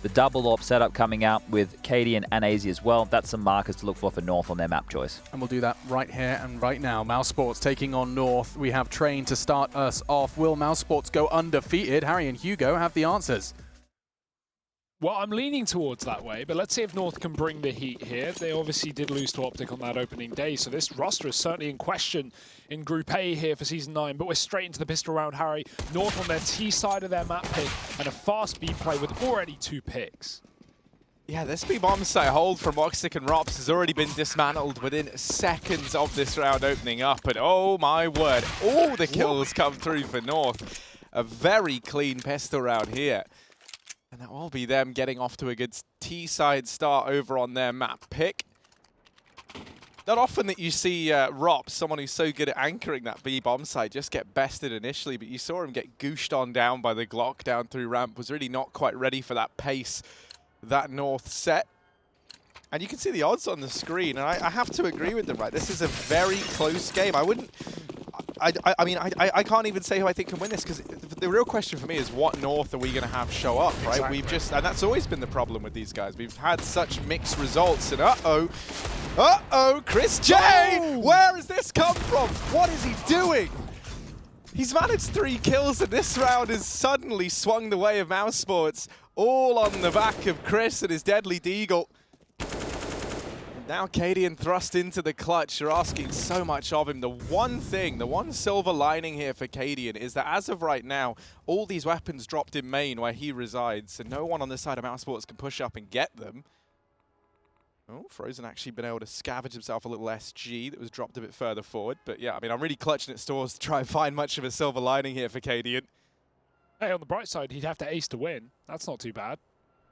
The double AWP setup coming out with Cadian and AZ as well. That's some markers to look for North on their map choice. And we'll do that right here and right now. Mousesports taking on North. We have Train to start us off. Will Mousesports go undefeated? Harry and Hugo have the answers. Well, I'm leaning towards that way, but let's see if North can bring the heat here. They obviously did lose to Optic on that opening day, so this roster is certainly in question in Group A here for Season 9, but we're straight into the pistol round, Harry. North on their T side of their map pick, and a fast B play with already 2 picks. Yeah, this B-bomb site hold from Woxic and Rops has already been dismantled within seconds of this round opening up, and oh my word, all the kills come through for North. A very clean pistol round here. And that will be them getting off to a good T-side start over on their map pick. Not often that you see Rops, someone who's so good at anchoring that B-bomb site, just get bested initially, but you saw him get gooshed on down by the Glock down through ramp, was really not quite ready for that pace that North set. And you can see the odds on the screen, and I have to agree with them, right? This is a very close game. I wouldn't... I mean, I can't even say who I think can win this, because the real question for me is what North are we going to have show up, right? Exactly. We've just, and that's always been the problem with these guys. We've had such mixed results, and Chris J! Oh! Where has this come from? What is he doing? He's managed 3 kills, and this round has suddenly swung the way of Mousesports, all on the back of Chris and his deadly deagle. Now Cadian thrust into the clutch. You're asking so much of him. The one thing, the one silver lining here for Cadian is that as of right now, all these weapons dropped in main where he resides, so no one on this side of Mousesports can push up and get them. Oh, Frozen actually been able to scavenge himself a little SG that was dropped a bit further forward. But yeah, I mean, I'm really clutching at stores to try and find much of a silver lining here for Cadian. Hey, on the bright side, he'd have to ace to win. That's not too bad.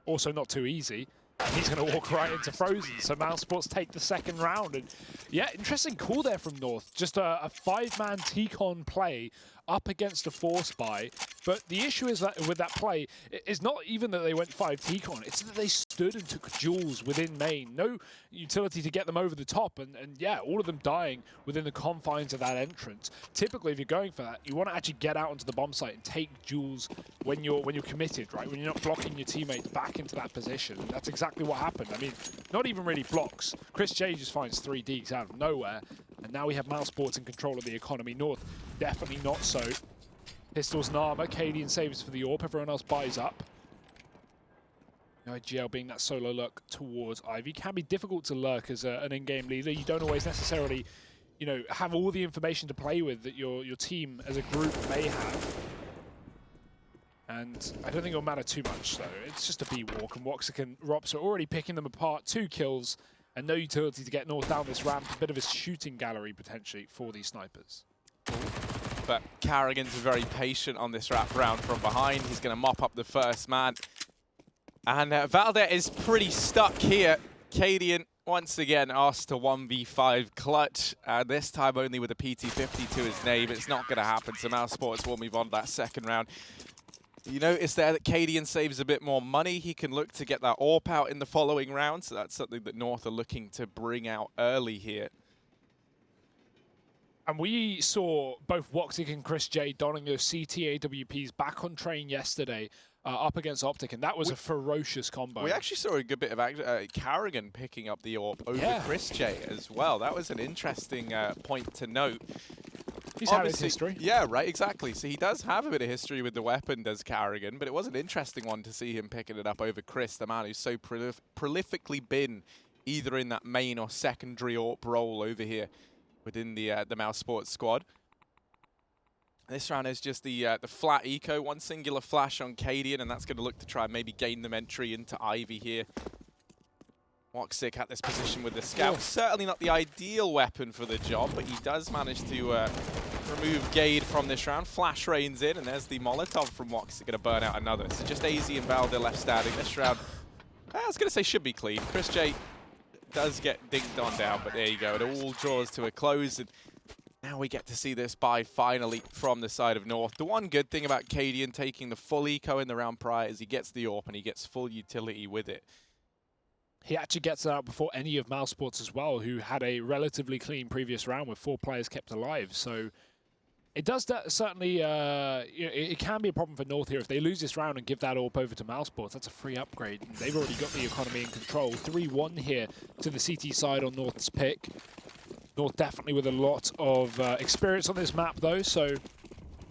Also not too easy. And he's going to walk right into Frozen, so Mousesports take the second round. And yeah, interesting call there from North. Just a 5-man T-Con play up against a 4-spy. But the issue is that with that play is not even that they went 5 T-Con, it's that they stood and took duels within main. No utility to get them over the top, and yeah, all of them dying within the confines of that entrance. Typically, if you're going for that, you want to actually get out onto the bomb site and take duels when you're committed, right? When you're not blocking your teammates back into that position. And that's exactly what happened. I mean, not even really blocks. Chris J just finds 3 deeks out of nowhere, and now we have Mousesports in control of the economy. North, definitely not so. Pistols and armor, Cadian saves for the AWP, everyone else buys up. IGL being that solo lurk towards Ivy can be difficult to lurk as an in-game leader. You don't always necessarily, you know, have all the information to play with that your team as a group may have. And I don't think it'll matter too much, though. It's just a B-walk, and Woxic and Rops are already picking them apart. 2 kills, and no utility to get North down this ramp. A bit of a shooting gallery, potentially, for these snipers. But Carrigan's very patient on this wrap round from behind. He's going to mop up the first man. And Valdet is pretty stuck here. Cadian, once again, asked to 1v5 clutch. This time only with a PT50 to his name. It's not going to happen, so Mousesports will move on to that second round. You notice there that Cadian saves a bit more money. He can look to get that AWP out in the following round, so that's something that North are looking to bring out early here. And we saw both Woxic and Chris J donning those CT AWPs back on Train yesterday up against Optic, and that was a ferocious combo. We actually saw a good bit of Carrigan picking up the AWP over Chris J as well. That was an interesting point to note. He's had his history. Yeah, right, exactly. So he does have a bit of history with the weapon, does Carrigan, but it was an interesting one to see him picking it up over Chris, the man who's so prolifically been either in that main or secondary AWP role over here within the Mousesports squad. This round is just the flat eco, one singular flash on Cadian, and that's going to look to try and maybe gain them entry into Ivy here. Woxic at this position with the scout. Certainly not the ideal weapon for the job, but he does manage to remove Gade from this round. Flash rains in, and there's the Molotov from Woxic going to burn out another. So just AZ and Valda left standing this round. I was going to say should be clean. Chris J does get dinged on down, but there you go. It all draws to a close, and now we get to see this buy finally from the side of North. The one good thing about Cadian taking the full eco in the round prior is he gets the AWP and he gets full utility with it. He actually gets it out before any of Mousesports as well, who had a relatively clean previous round with 4 players kept alive. So It does certainly, it can be a problem for North here. If they lose this round and give that AWP over to Mousesports, that's a free upgrade. They've already got the economy in control. 3-1 here to the CT side on North's pick. North definitely with a lot of experience on this map though, so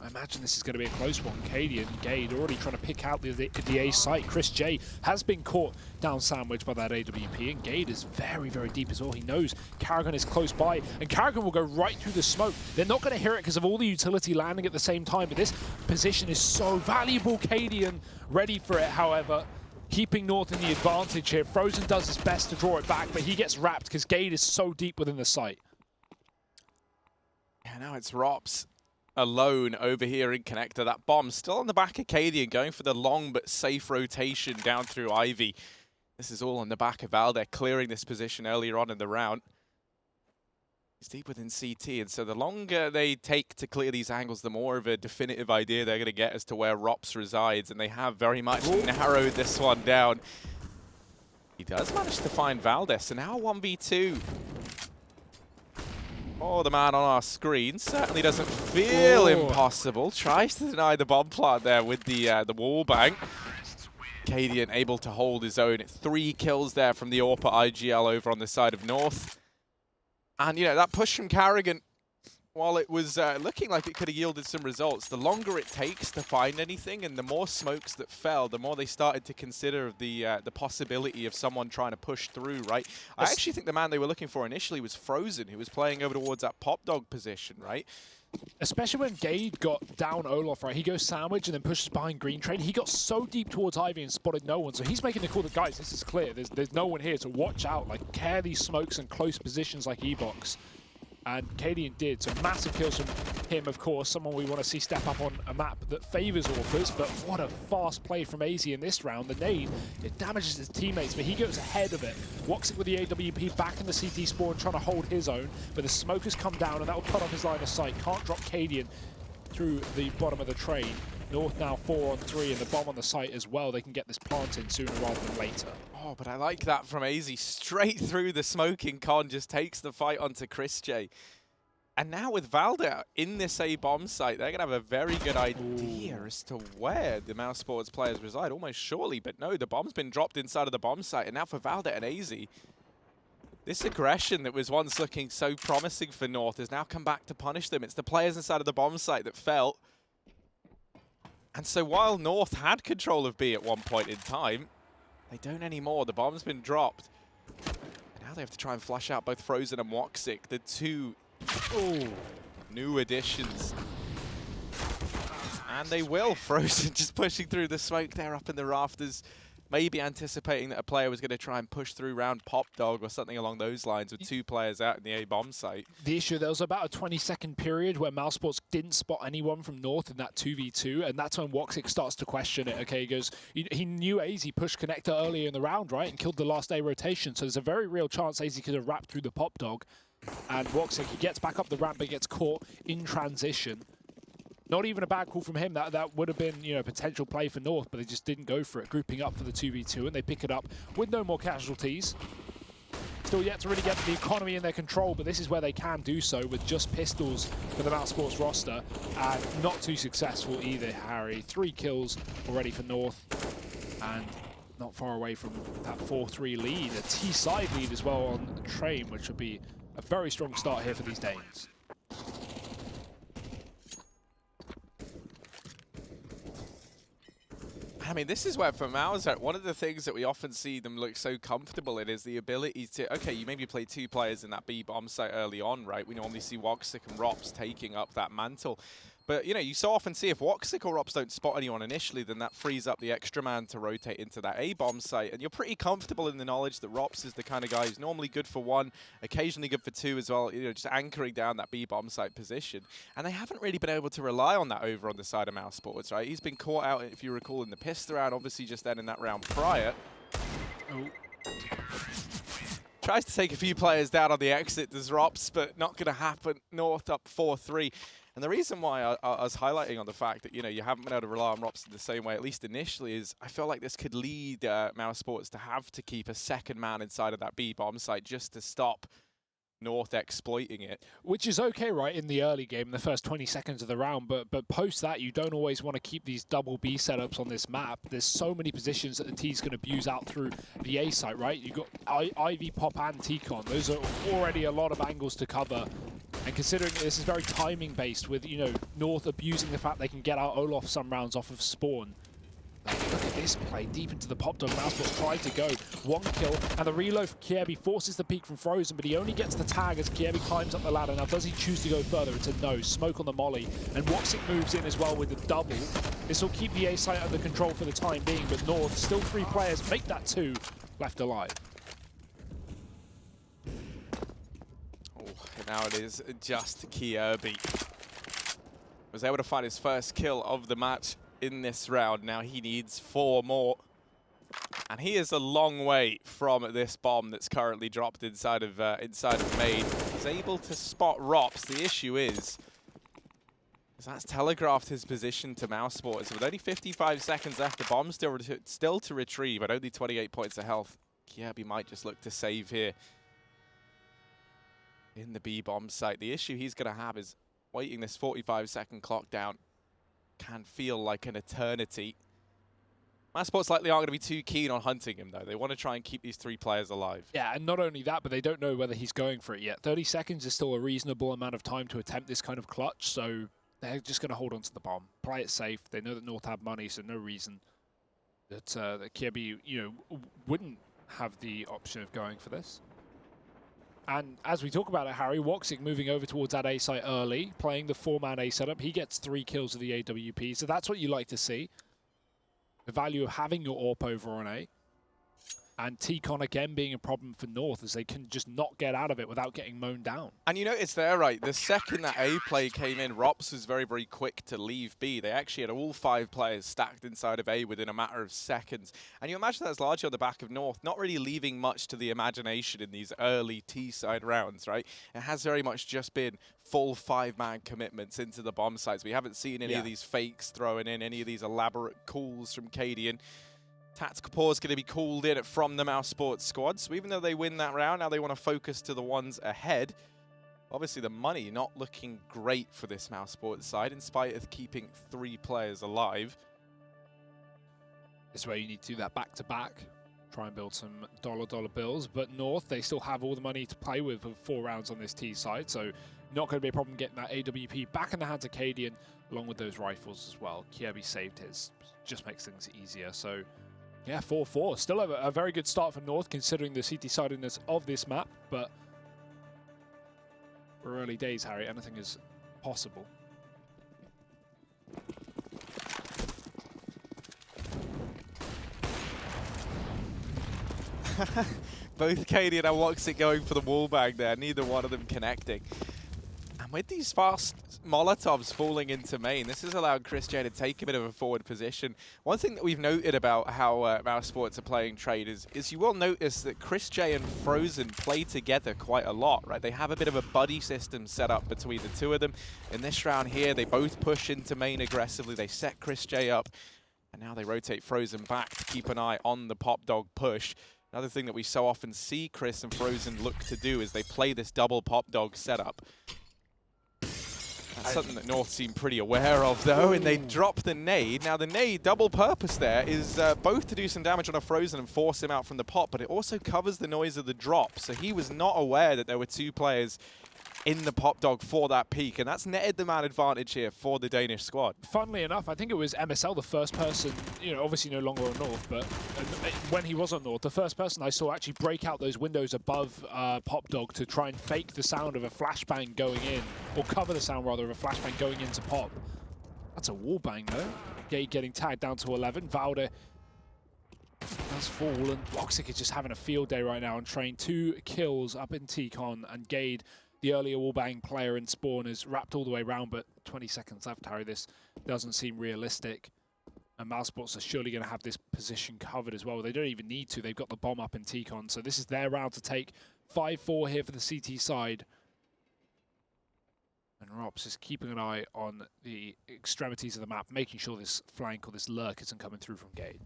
I imagine this is going to be a close one. Katie and Gade already trying to pick out the A site. Chris J has been caught down sandwich by that AWP, and Gade is very, very deep as well. He knows Karrigan is close by, and Karrigan will go right through the smoke. They're not going to hear it because of all the utility landing at the same time, but this position is so valuable. Cadian ready for it, however, keeping North in the advantage here. Frozen does his best to draw it back, but he gets wrapped because Gade is so deep within the site. Yeah, now it's Rops alone over here in connector. That bomb still on the back of Cadian, going for the long but safe rotation down through Ivy. This is all on the back of Valde, clearing this position earlier on in the round. He's deep within CT, and so the longer they take to clear these angles, the more of a definitive idea they're going to get as to where Rops resides, and they have very much narrowed this one down. He does manage to find Valde, so now 1v2. Oh, the man on our screen certainly doesn't feel impossible. Tries to deny the bomb plant there with the wall bang. Cadian able to hold his own. 3 kills there from the AWP IGL over on the side of North. And, you know, that push from Karrigan, while it was looking like it could have yielded some results, the longer it takes to find anything and the more smokes that fell, the more they started to consider the possibility of someone trying to push through, right? I actually think the man they were looking for initially was Frozen, who was playing over towards that pop dog position, right? Especially when Gade got down Olaf, right? He goes sandwich and then pushes behind Green Train. He got so deep towards Ivy and spotted no one. So he's making the call that, guys, this is clear. There's no one here, so watch out. Like, care these smokes and close positions like E-Box. And Cadian did, so massive kills from him, of course, someone we want to see step up on a map that favours AWPers, but what a fast play from AZ in this round. The nade, it damages his teammates, but he goes ahead of it. Woxic with the AWP back in the CT spawn, trying to hold his own, but the smoke has come down, and that will cut off his line of sight. Can't drop Cadian through the bottom of the train. North now 4-on-3, and the bomb on the site as well. They can get this plant in sooner rather than later. Oh, but I like that from AZ. Straight through the smoking con, just takes the fight onto Chris J. And now with Valde in this A-bomb site, they're going to have a very good idea as to where the Mousesports players reside, almost surely. But no, the bomb's been dropped inside of the bomb site. And now for Valde and AZ, this aggression that was once looking so promising for North has now come back to punish them. It's the players inside of the bomb site that fell. And so while North had control of B at one point in time, they don't anymore. The bomb's been dropped. And now they have to try and flush out both Frozen and Woxic, the two new additions. And they will. Frozen just pushing through the smoke there up in the rafters. Maybe anticipating that a player was going to try and push through round Pop Dog or something along those lines with 2 players out in the A-bomb site. The issue, there was about a 20-second period where Mousesports didn't spot anyone from North in that 2v2, and that's when Woxic starts to question it. Okay, he goes, he knew AZ pushed connector earlier in the round, right, and killed the last A rotation, so there's a very real chance AZ could have wrapped through the Pop Dog. And Woxic, he gets back up the ramp, but gets caught in transition. Not even a bad call from him. That would have been, you know, potential play for North, but they just didn't go for it. Grouping up for the 2v2, and they pick it up with no more casualties. Still yet to really get the economy in their control, but this is where they can do so with just pistols for the Mousesports roster, and not too successful either, Harry. 3 kills already for North, and not far away from that 4-3 lead. A T-side lead as well on the train, which would be a very strong start here for these Danes. I mean, this is where for Mauser, one of the things that we often see them look so comfortable in is the ability to, okay, you maybe play 2 players in that B-bomb site early on, right? We normally see Woxic and Rops taking up that mantle. But, you know, you so often see if Woxic or Rops don't spot anyone initially, then that frees up the extra man to rotate into that A-bomb site. And you're pretty comfortable in the knowledge that Rops is the kind of guy who's normally good for 1, occasionally good for 2 as well, you know, just anchoring down that B-bomb site position. And they haven't really been able to rely on that over on the side of Mousesports, right? He's been caught out, if you recall, in the pistol round, obviously just then in that round prior. Tries to take a few players down on the exit, does Rops, but not going to happen. North up 4-3. And the reason why I was highlighting on the fact that, you know, you haven't been able to rely on Rops in the same way, at least initially, is I feel like this could lead Mousesports to have to keep a second man inside of that B-bomb site just to stop North exploiting it. Which is okay, right, in the early game, in the first 20 seconds of the round, but post that, you don't always want to keep these double B setups on this map. There's so many positions that the T's going to abuse out through the A site, right? You've got Ivy, Pop, and T-Con. Those are already a lot of angles to cover. And considering this is very timing-based with, you know, North abusing the fact they can get out Olaf some rounds off of spawn. Look at this play, deep into the pop dog. Mousesports tried to go. One kill, and the reload for Kiebi forces the peek from Frozen, but he only gets the tag as Kiebi climbs up the ladder. Now, does he choose to go further? It's a no. Smoke on the molly, and Woxic moves in as well with the double. This will keep the A site under control for the time being, but North, still 3 players, make that 2 left alive. Oh, now it is just Kiebi. Was able to find his first kill of the match in this round. Now he needs 4 more. And he is a long way from this bomb that's currently dropped inside of main. He's able to spot Rops. The issue is that's telegraphed his position to Mousesports. With only 55 seconds left, the bomb's still to retrieve, but only 28 points of health. Kiebi might just look to save here in the B-bomb site. The issue he's going to have is waiting this 45-second clock down. Can feel like an eternity. Mousesports likely aren't going to be too keen on hunting him, though. They want to try and keep these 3 players alive. Yeah, and not only that, but they don't know whether he's going for it yet. 30 seconds is still a reasonable amount of time to attempt this kind of clutch, so they're just going to hold on to the bomb. Play it safe. They know that North have money, so no reason that, that Kiebi, you know, wouldn't have the option of going for this. And as we talk about it, Harry, Woxic moving over towards that A site early, playing the 4-man A setup. He gets 3 kills of the AWP, so that's what you like to see. The value of having your AWP over on A. And T-Con again being a problem for North as they can just not get out of it without getting mown down. And you notice there, right, the second that A play came in, Rops was very, very quick to leave B. They actually had all 5 players stacked inside of A within a matter of seconds. And you imagine that's largely on the back of North, not really leaving much to the imagination in these early T-side rounds, right? It has very much just been full 5-man commitments into the bomb sites. We haven't seen any of these fakes throwing in, any of these elaborate calls from Cadian. Tactical pause going to be called in from the Mousesports squad. So even though they win that round, now they want to focus to the ones ahead. Obviously, the money not looking great for this Mousesports side, in spite of keeping 3 players alive. This is where you need to do that back-to-back. Try and build some dollar bills. But North, they still have all the money to play with 4 rounds on this T side. So not going to be a problem getting that AWP back in the hands of Cadian, along with those rifles as well. Kiebi saved his. Just makes things easier. So yeah, 4-4. Still a very good start for North, considering the CT-sidedness of this map, but we're early days, Harry. Anything is possible. Both Cadian and Woxic going for the wallbang there, neither one of them connecting. And with these fast Molotovs falling into main, this has allowed Chris J to take a bit of a forward position. One thing that we've noted about how Mousesports are playing trade is you will notice that Chris J and Frozen play together quite a lot, right? They have a bit of a buddy system set up between the 2 of them. In this round here, they both push into main aggressively. They set Chris J up, and now they rotate Frozen back to keep an eye on the Pop Dog push. Another thing that we so often see Chris and Frozen look to do is they play this double Pop Dog setup. That's something that North seem pretty aware of, though, and they drop the nade. Now, the nade, double purpose there, is both to do some damage on a Frozen and force him out from the pop, but it also covers the noise of the drop. So he was not aware that there were 2 players in the Pop Dog for that peak, and that's netted the man advantage here for the Danish squad. Funnily enough, I think it was MSL, the first person, you know, obviously no longer on North, but when he was on North, the first person I saw actually break out those windows above Pop Dog to try and fake the sound of a flashbang going in, or cover the sound rather of a flashbang going into Pop. That's a wallbang though. Gade getting tagged down to 11. Valde has fallen. Woxic is just having a field day right now and train 2 kills up in T-Con, and Gade, the earlier wallbang player in Spawn, is wrapped all the way around, but 20 seconds left, Harry. This doesn't seem realistic. And Mousesports are surely going to have this position covered as well. They don't even need to. They've got the bomb up in T-Con, so this is their round to take. 5-4 here for the CT side. And Rops is keeping an eye on the extremities of the map, making sure this flank or this lurk isn't coming through from Gade.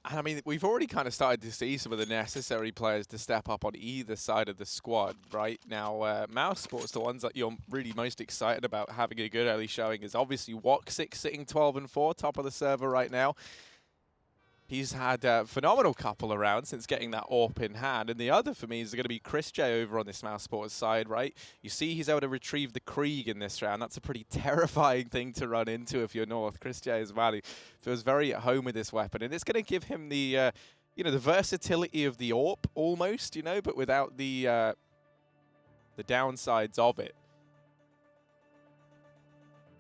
And I mean, we've already kind of started to see some of the necessary players to step up on either side of the squad right now. Mousesports, the ones that you're really most excited about having a good early showing is obviously Woxic sitting 12-4, top of the server right now. He's had a phenomenal couple of rounds since getting that AWP in hand. And the other for me is going to be Chris J over on this Mousesports side, right? You see he's able to retrieve the Krieg in this round. That's a pretty terrifying thing to run into if you're North. Chris J as well, he feels very at home with this weapon. And it's going to give him the, you know, the versatility of the AWP almost, you know, but without the downsides of it.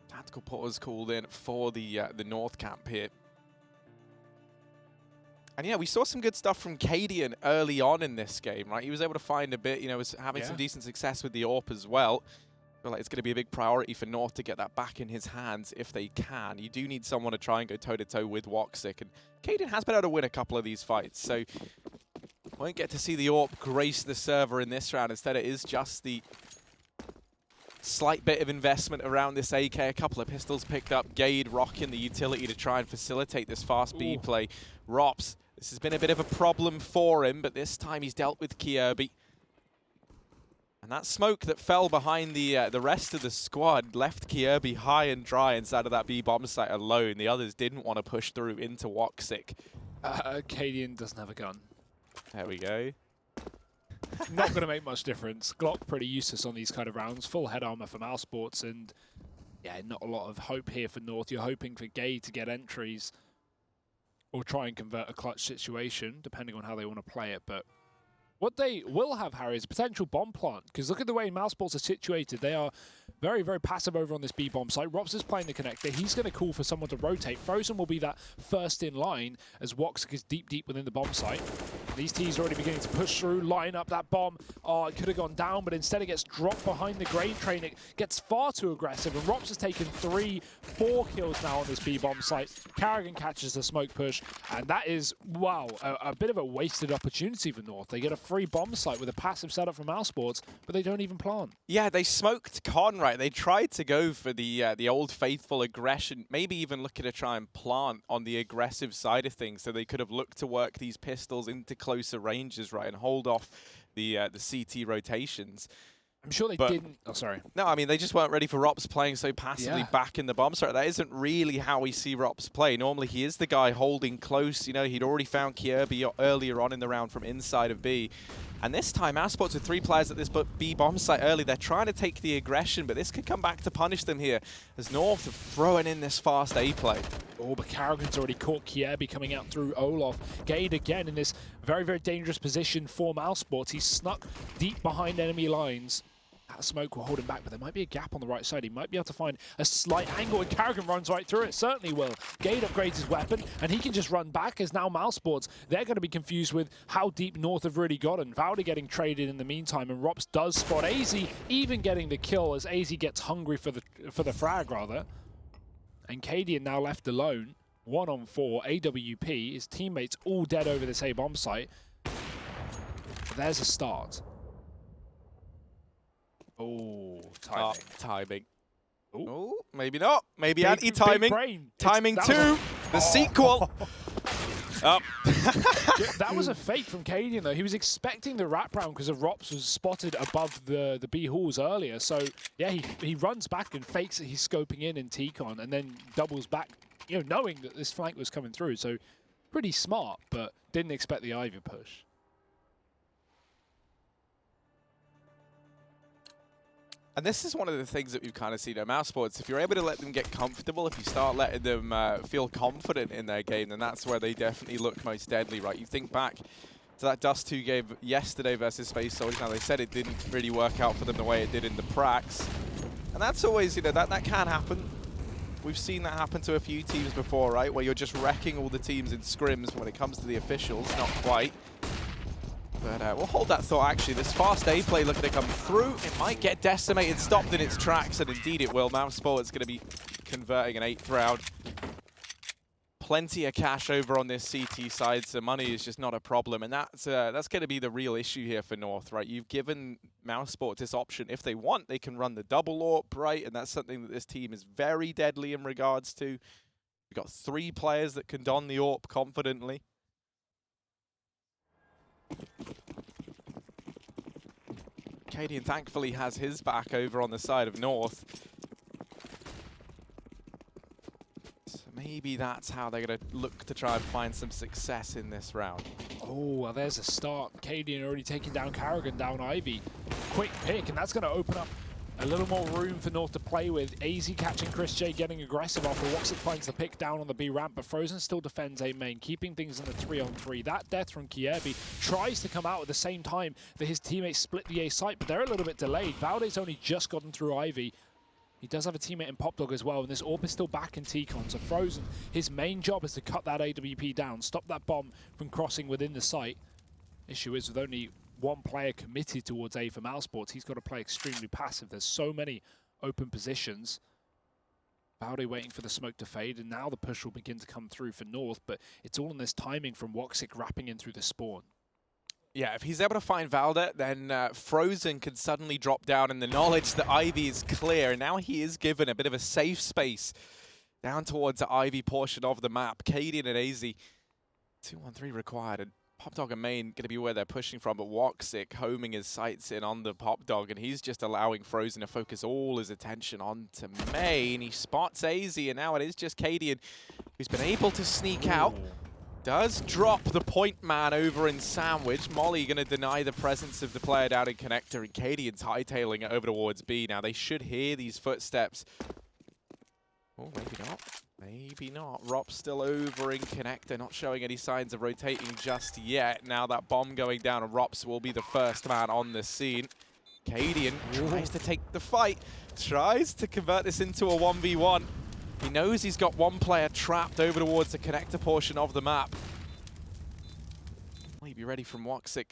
Tactical pause called in for the North camp here. And yeah, we saw some good stuff from Cadian early on in this game, right? He was able to find a bit, you know, was having some decent success with the AWP as well. I feel like it's going to be a big priority for North to get that back in his hands if they can. You do need someone to try and go toe-to-toe with Woxic. And Cadian has been able to win a couple of these fights, so won't get to see the AWP grace the server in this round. Instead, it is just the slight bit of investment around this AK. A couple of pistols picked up. Gade rocking the utility to try and facilitate this fast B play. Rops, this has been a bit of a problem for him, but this time he's dealt with Kirby. And that smoke that fell behind the rest of the squad left Kirby high and dry inside of that B bomb site alone. The others didn't want to push through into Woxic. Cadian doesn't have a gun. There we go. Not going to make much difference. Glock pretty useless on these kind of rounds. Full head armor for Mousesports, and yeah, not a lot of hope here for North. You're hoping for Gay to get entries or try and convert a clutch situation, depending on how they want to play it. But what they will have, Harry, is a potential bomb plant, because look at the way Mousesports are situated. They are very, very passive over on this B-bomb site. Rops is playing the connector. He's going to call for someone to rotate. Frozen will be that first in line as Woxic is deep, deep within the bomb site. These T's are already beginning to push through, line up that bomb. Oh, it could have gone down, but instead it gets dropped behind the grain train. It gets far too aggressive, and Rops has taken 3-4 kills now on this B-bomb site. Carrigan catches the smoke push, and that is, wow, a bit of a wasted opportunity for North. They get a free bomb site with a passive setup from Mousesports, but they don't even plant. Yeah, they smoked Con, right? They tried to go for the old faithful aggression, maybe even looking to try and plant on the aggressive side of things, so they could have looked to work these pistols into closer ranges, right, and hold off the CT rotations. I'm sure they didn't. Oh, sorry. No, I mean, they just weren't ready for Rops playing so passively back in the bomb site. That isn't really how we see Rops play. Normally, he is the guy holding close. You know, he'd already found Kirby earlier on in the round from inside of B. And this time, Mousesports with 3 players at this B bomb site early. They're trying to take the aggression, but this could come back to punish them here as North are throwing in this fast A play. Oh, but Carrigan's already caught Kirby coming out through Olaf. Gade again in this very, very dangerous position for Mousesports. He's snuck deep behind enemy lines. That smoke will hold him back, but there might be a gap on the right side. He might be able to find a slight angle, and Carrigan runs right through it. Certainly will. Gade upgrades his weapon, and he can just run back as now Mousesports. They're going to be confused with how deep North have really gotten. Valda getting traded in the meantime, and Rops does spot AZ, even getting the kill as AZ gets hungry for the frag, rather. And Cadian now left alone, 1-on-4, AWP. His teammates all dead over this A bomb site. There's a start. Oh, timing. Timing. Ooh. Oh, maybe not. Maybe anti-timing. Timing that 2. The sequel. Up. That was a fake from Cadian, though. He was expecting the wraparound because of Rops was spotted above the B halls earlier. So, yeah, he runs back and fakes that he's scoping in T-Con and then doubles back, you know, knowing that this flank was coming through. So, pretty smart, but didn't expect the Ivy push. And this is one of the things that we've kind of seen at Mousesports. If you're able to let them get comfortable, if you start letting them feel confident in their game, then that's where they definitely look most deadly, right? You think back to that Dust 2 game yesterday versus Space Soldiers. Now, they said it didn't really work out for them the way it did in the pracs. And that's always, you know, that can happen. We've seen that happen to a few teams before, right? Where you're just wrecking all the teams in scrims when it comes to the officials. Not quite. But we'll hold that thought, actually. This fast A play looking to come through. It might get decimated, stopped in its tracks, and indeed it will. Mousesports going to be converting an 8th round. Plenty of cash over on this CT side, so money is just not a problem. And that's going to be the real issue here for North, right? You've given Mousesports this option. If they want, they can run the double AWP, right? And that's something that this team is very deadly in regards to. We've got 3 players that can don the AWP confidently. Cadian thankfully has his back over on the side of North. So maybe that's how they're going to look to try and find some success in this round. Oh, well, there's a start. Cadian already taking down Karrigan, down Ivy. Quick pick, and that's going to open up a little more room for North to play with. AZ catching Chris J, getting aggressive after Woxic finds the pick down on the B ramp, but Frozen still defends A main, keeping things in the 3-on-3. That death from Kierby tries to come out at the same time that his teammates split the A site, but they're a little bit delayed. Valde's only just gotten through Ivy. He does have a teammate in Popdog as well, and this AWP is still back in T-Con, so Frozen, his main job is to cut that AWP down, stop that bomb from crossing within the site. Issue is, with only one player committed towards A for Mousesports, he's got to play extremely passive. There's so many open positions. Valde waiting for the smoke to fade, and now the push will begin to come through for North, but it's all in this timing from Woxic wrapping in through the spawn. Yeah, if he's able to find Valde, then Frozen could suddenly drop down in the knowledge that Ivy is clear. And now he is given a bit of a safe space down towards the Ivy portion of the map. Cadian and AZ, 2-1-3 required. And Popdog and main going to be where they're pushing from, but Woxic homing his sights in on the Popdog, and he's just allowing Frozen to focus all his attention onto main. He spots AZ, and now it is just Cadian who's been able to sneak out. Does drop the point man over in Sandwich. Molly going to deny the presence of the player down in Connector, and Cadian's hightailing it over towards B. Now they should hear these footsteps. Oh, maybe not. Maybe not. Rop's still over in Connector, not showing any signs of rotating just yet. Now that bomb going down, and Rops will be the first man on the scene. Cadian tries to take the fight, tries to convert this into a 1v1. He knows he's got one player trapped over towards the Connector portion of the map. Will he be ready from Woxic?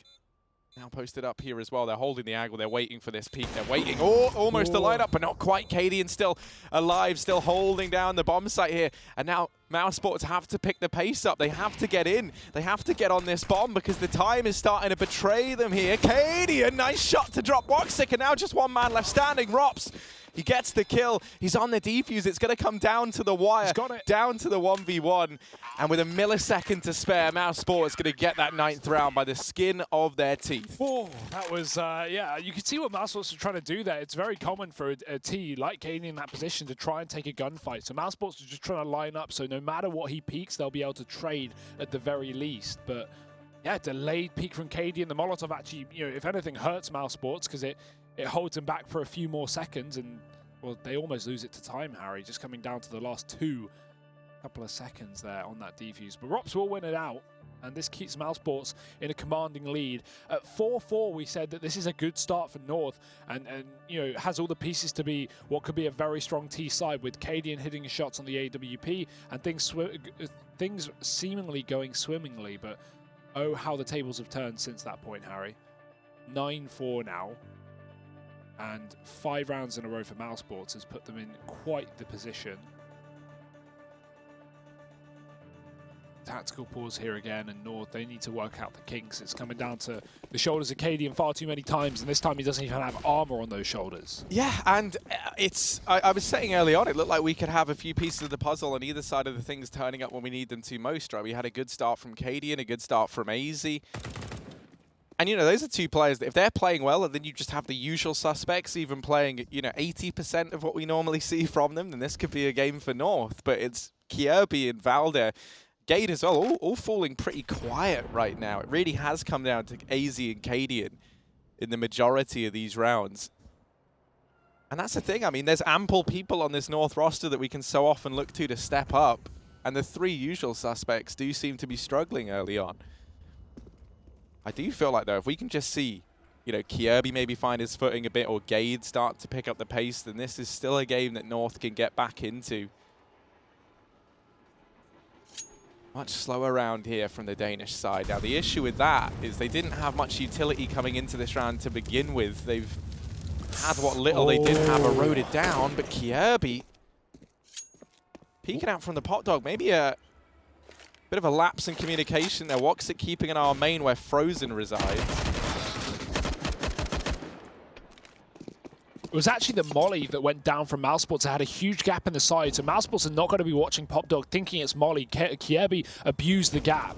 Now posted up here as well. They're holding the angle. They're waiting for this peek. They're waiting. Oh, almost the lineup, but not quite. Cadian still alive, still holding down the bomb site here. And now Mousesports have to pick the pace up. They have to get in. They have to get on this bomb because the time is starting to betray them here. Cadian, nice shot to drop Woxic, and now just one man left standing. Rops. He gets the kill. He's on the defuse. It's going to come down to the wire, down to the 1v1. And with a millisecond to spare, Mousesports going to get that 9th round by the skin of their teeth. Oh, that was, yeah, you can see what Mousesports are trying to do there. It's very common for a T like Cadian in that position to try and take a gunfight. So Mousesports are just trying to line up, so no matter what he peaks, they'll be able to trade at the very least. But yeah, delayed peak from Cadian. The Molotov actually, you know, if anything, hurts Mousesports because it holds him back for a few more seconds, and well, they almost lose it to time, Harry, just coming down to the last couple of seconds there on that defuse. But Rops will win it out, and this keeps Mousesports in a commanding lead. At 4-4, we said that this is a good start for North, and you know, has all the pieces to be what could be a very strong T side, with Cadian hitting his shots on the AWP, and things seemingly going swimmingly. But oh, how the tables have turned since that point, Harry. 9-4 now. And 5 rounds in a row for Mousesports has put them in quite the position. Tactical pause here again, and North, they need to work out the kinks. It's coming down to the shoulders of Cadian far too many times, and this time he doesn't even have armor on those shoulders. Yeah, and I was saying early on, it looked like we could have a few pieces of the puzzle on either side of the things turning up when we need them to most, right? We had a good start from Cadian, a good start from AZ. And, you know, those are two players that if they're playing well, and then you just have the usual suspects even playing, you know, 80% of what we normally see from them, then this could be a game for North. But it's Kierby and Valde, Gade as well, all falling pretty quiet right now. It really has come down to AZ and Cadian in the majority of these rounds. And that's the thing. I mean, there's ample people on this North roster that we can so often look to step up. And the 3 usual suspects do seem to be struggling early on. I do feel like, though, if we can just see, you know, Kierby maybe find his footing a bit, or Gade start to pick up the pace, then this is still a game that North can get back into. Much slower round here from the Danish side. Now, the issue with that is they didn't have much utility coming into this round to begin with. They've had what little they did have eroded down, but Kierby peeking out from the pot dog. Maybe a bit of a lapse in communication there. Woxic keeping an eye on main where Frozen resides. It was actually the Molly that went down from Mousesports. It had a huge gap in the side, so Mousesports are not going to be watching Popdog thinking it's Molly. Kierby abused the gap.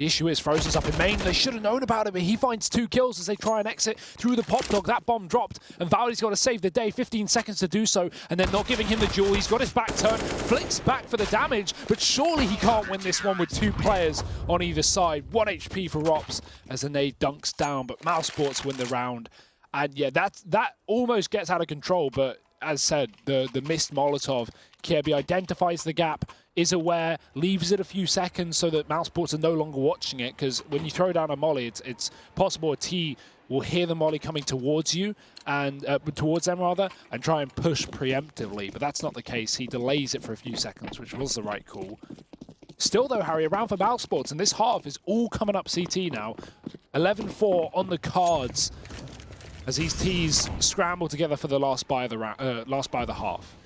The issue is Frozen's up in main. They should have known about it, but he finds 2 kills as they try and exit through the pop dog. That bomb dropped, and Vali's got to save the day. 15 seconds to do so, and then not giving him the duel. He's got his back turn, flicks back for the damage, but surely he can't win this one with 2 players on either side. 1 HP for Rops as the nade dunks down, but Mousesports win the round. And yeah, that almost gets out of control, but as said, the missed Molotov, Kirby identifies the gap, is aware, leaves it a few seconds so that Mousesports are no longer watching it, because when you throw down a molly, it's possible a T will hear the molly coming towards you, and towards them rather, and try and push preemptively, but that's not the case. He delays it for a few seconds, which was the right call. Still though, Harry, around for Mousesports, and this half is all coming up CT now. 11-4 on the cards, as these T's scramble together for the last buy of the half.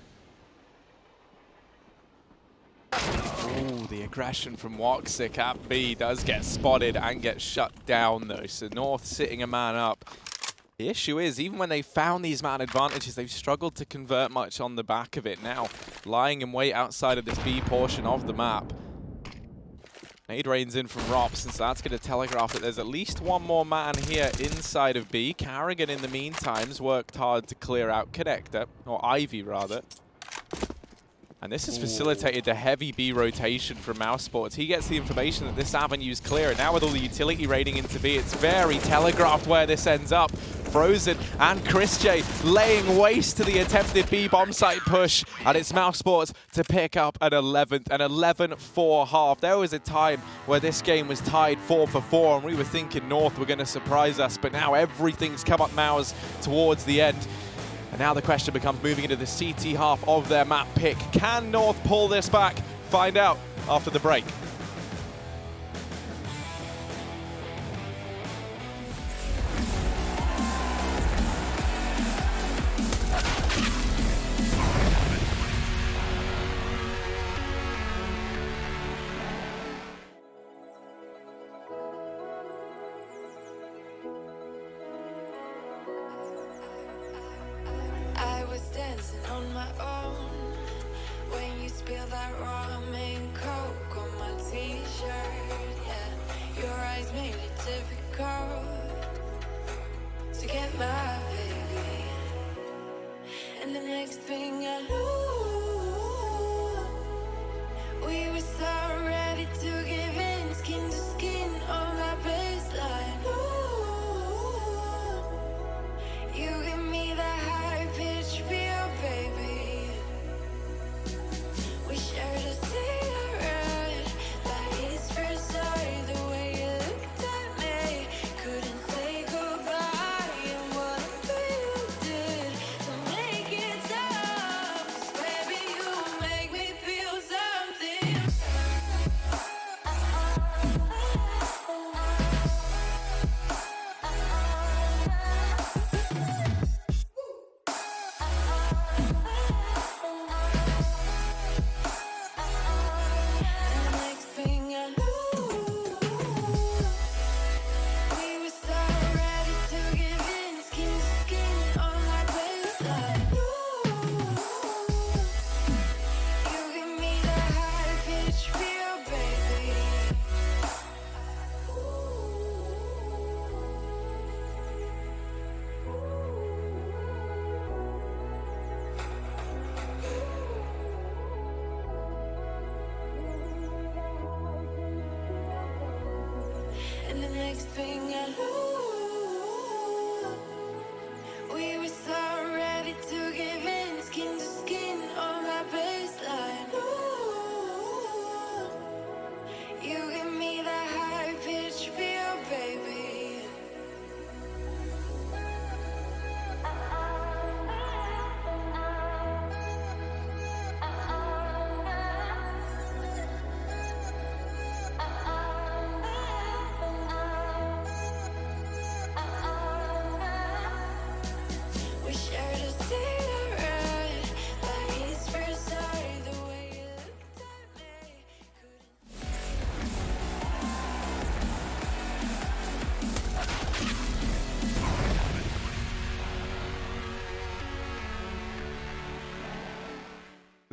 Oh, the aggression from Woxic at B does get spotted and get shut down though. So North sitting a man up. The issue is, even when they found these man advantages, they've struggled to convert much on the back of it. Now, lying in wait outside of this B portion of the map. Nade rains in from Rops, and so that's going to telegraph that there's at least one more man here inside of B. Carrigan, in the meantime, has worked hard to clear out Connector, or Ivy rather. And this has facilitated the heavy B rotation from Mousesports. He gets the information that this avenue is clear, and now with all the utility raiding into B, it's very telegraphed where this ends up. Frozen and Chris J laying waste to the attempted B bomb site push, and it's Mousesports to pick up an 11-4 half. There was a time where this game was tied 4-4, and we were thinking North were going to surprise us, but now everything's come up Mouse towards the end. And now the question becomes, moving into the CT half of their map pick, can North pull this back? Find out after the break.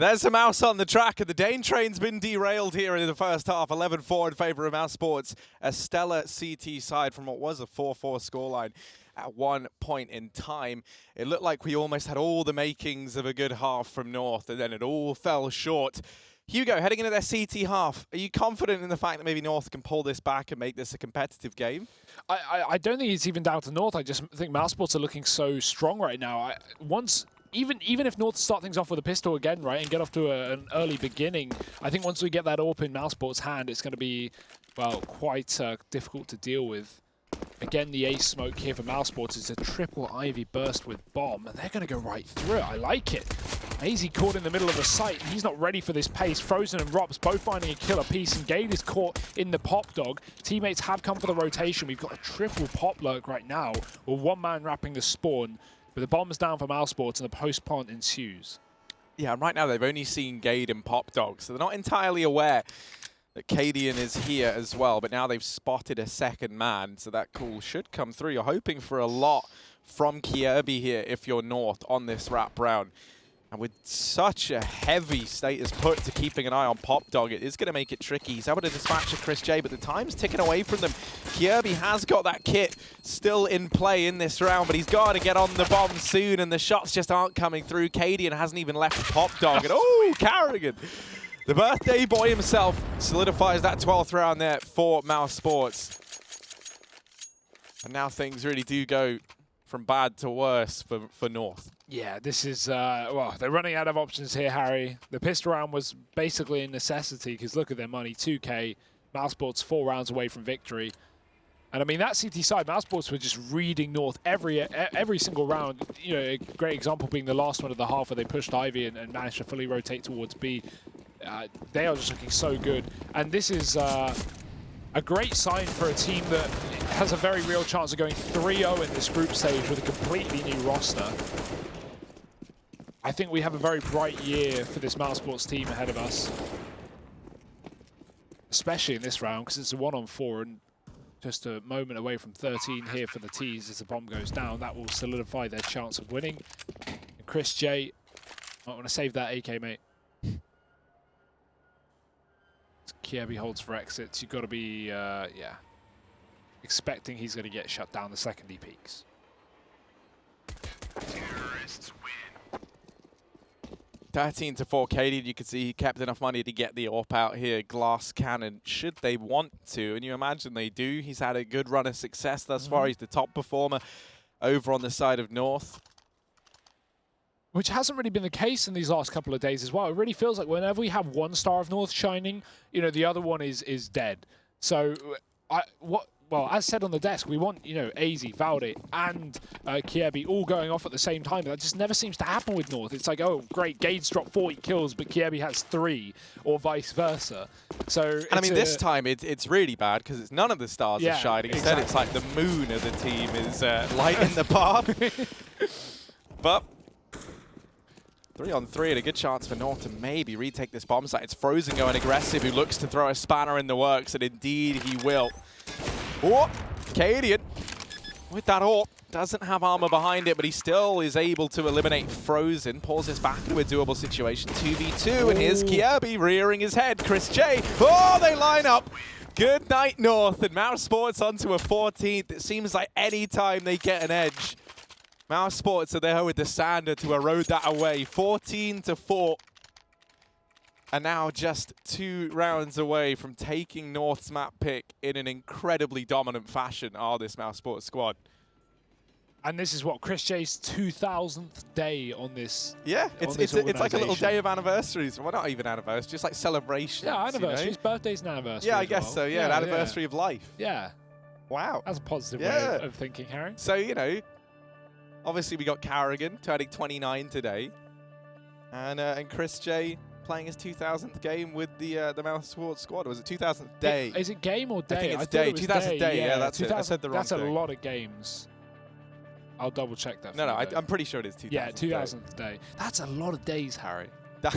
There's a Mouse on the track, and the Dane train's been derailed here in the first half. 11-4 in favour of Mousesports. A stellar CT side from what was a 4-4 scoreline at one point in time. It looked like we almost had all the makings of a good half from North, and then it all fell short. Hugo, heading into their CT half, are you confident in the fact that maybe North can pull this back and make this a competitive game? I don't think it's even down to North. I just think Mousesports are looking so strong right now. Even if North start things off with a pistol again, right, and get off to an early beginning, I think once we get that AWP in Mousesports' hand, it's going to be, well, quite difficult to deal with. Again, the ace smoke here for Mousesports is a triple Ivy burst with bomb, and they're going to go right through it. I like it. AZ caught in the middle of the site. He's not ready for this pace. Frozen and Rops both finding a killer piece, and Gade is caught in the pop dog. Teammates have come for the rotation. We've got a triple pop lurk right now, with one man wrapping the spawn. But the bomb's down for Mousesports, and the post-plant ensues. Yeah, and right now they've only seen Gade and Pop Dog, so they're not entirely aware that Cadian is here as well. But now they've spotted a second man, so that call should come through. You're hoping for a lot from Kirby here if you're North on this wrap round. And with such a heavy status put to keeping an eye on Pop Dog, it is going to make it tricky. He's able to dispatch a Chris J, but the time's ticking away from them. Kirby has got that kit still in play in this round, but he's got to get on the bomb soon, and the shots just aren't coming through. Cadian hasn't even left Pop Dog. And oh, Carrigan, the birthday boy himself, solidifies that 12th round there for Mousesports. And now things really do go from bad to worse for North. Yeah, this is, well, they're running out of options here, Harry. The pistol round was basically a necessity because look at their money, 2K. Mousesports 4 rounds away from victory. And I mean, that CT side, Mousesports were just reading North every single round. You know, a great example being the last one of the half where they pushed Ivy and managed to fully rotate towards B. They are just looking so good. And this is a great sign for a team that has a very real chance of going 3-0 in this group stage with a completely new roster. I think we have a very bright year for this Mousesports team ahead of us. Especially in this round, because it's a 1-on-4 and just a moment away from 13 here for the T's as the bomb goes down. That will solidify their chance of winning. And Chris J, I want to save that AK, mate. Kirby holds for exits. You've got to be, yeah, expecting he's going to get shut down the second he peeks. Terrorists win. 13-4 Cadian, you can see he kept enough money to get the AWP out here. Glass cannon, should they want to, and you imagine they do. He's had a good run of success thus far. He's the top performer over on the side of North. Which hasn't really been the case in these last couple of days as well. It really feels like whenever we have one star of North shining, you know, the other one is dead. So, well, as said on the desk, we want, you know, AZ, Valde, and Kirby all going off at the same time. That just never seems to happen with North. It's like, oh, great, Gade's dropped 40 kills, but Kirby has 3, or vice versa. So, and I mean, this time it's really bad because it's none of the stars are shining. Instead, it's like the moon of the team is lighting the path. But 3-on-3 and a good chance for North to maybe retake this bomb site. It's Frozen going aggressive, who looks to throw a spanner in the works, and indeed he will. Oh, Cadian with that AWP. Doesn't have armor behind it, but he still is able to eliminate Frozen. Pulls this back into a doable situation. 2v2, and here's Kirby rearing his head. Chris J. Oh, they line up. Good night, North. And Mousesports onto a 14th. It seems like any time they get an edge, Mousesports are there with the Sander to erode that away. 14-4. And now just 2 rounds away from taking North's map pick in an incredibly dominant fashion are this Mousesports squad. And this is what, Chris J's 2000th day on this. Yeah, it's like a little day of anniversaries. Well, not even anniversaries, just like celebrations. Yeah, anniversaries. You know? Birthday's an anniversary. Yeah, I guess so. Yeah, an anniversary of life. Yeah. Wow. That's a positive way of thinking, Harry. So, you know, obviously we got Carrigan turning 29 today. And Chris J playing his 2000th game with the Mousesports squad. Or was it 2000th day? Is it game or day? I think it's day. 2000th day. Yeah, that's it. I said the wrong thing. That's a lot of games. I'll double check that. No, I'm pretty sure it is 2000th. Yeah, 2000th day. That's a lot of days, Harry. I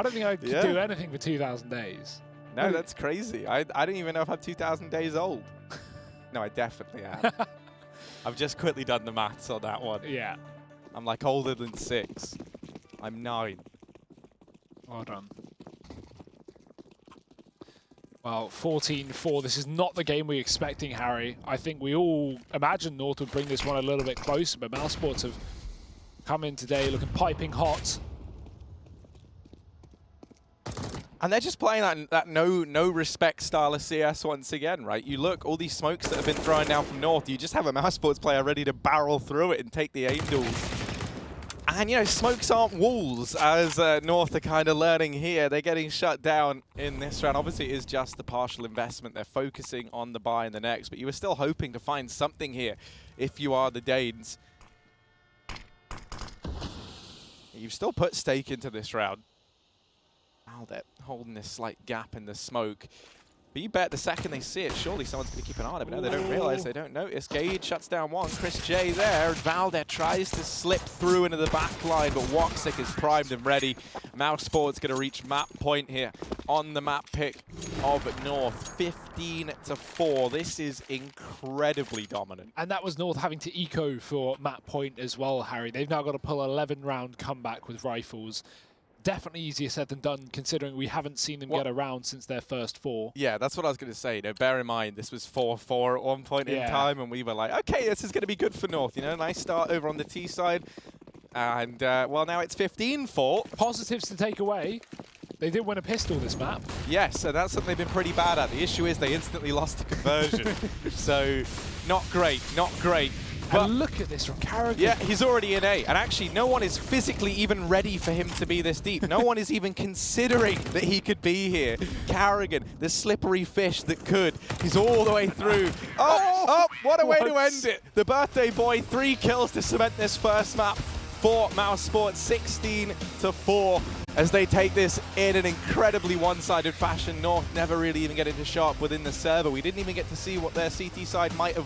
don't think I could do anything for 2000 days. No, that's crazy. I didn't even know if I'm 2000 days old. No, I definitely am. I've just quickly done the maths on that one. Yeah. I'm like older than 6. I'm 9. Well done. Well, 14-4. This is not the game we were expecting, Harry. I think we all imagined North would bring this one a little bit closer, but Mousesports have come in today looking piping hot. And they're just playing that no respect style of CS once again, right? You look, all these smokes that have been thrown down from North, you just have a Mousesports player ready to barrel through it and take the Angels. And, you know, smokes aren't walls, as North are kind of learning here. They're getting shut down in this round. Obviously, it is just the partial investment. They're focusing on the buy in the next, but you were still hoping to find something here if you are the Danes. You've still put stake into this round. Now they're holding this slight gap in the smoke. But you bet the second they see it, surely someone's going to keep an eye on it. But no, they don't realize, they don't notice. Gage shuts down one. Chris J there. Valder tries to slip through into the back line, but Woxic is primed and ready. Mousesports going to reach map point here on the map pick of North. 15-4. This is incredibly dominant. And that was North having to eco for map point as well, Harry. They've now got to pull an 11-round comeback with rifles. Definitely easier said than done, considering we haven't seen them get around since their first 4. Yeah, that's what I was going to say. You know, bear in mind, this was 4-4 at one point in time, and we were like, okay, this is going to be good for North. You know, nice start over on the T side. And, well, now it's 15-4. Positives to take away. They did win a pistol this map. Yes, so that's something they've been pretty bad at. The issue is they instantly lost the conversion. So, not great, not great. But look at this from Carragher. Yeah, he's already in A. And actually, no one is physically even ready for him to be this deep. No one is even considering that he could be here. Carragher, the slippery fish that could. He's all the way through. Oh, what a way to end it. The birthday boy, 3 kills to cement this first map for Mousesports, 16-4. As they take this in an incredibly one-sided fashion. North never really even get into sharp within the server. We didn't even get to see what their CT side might have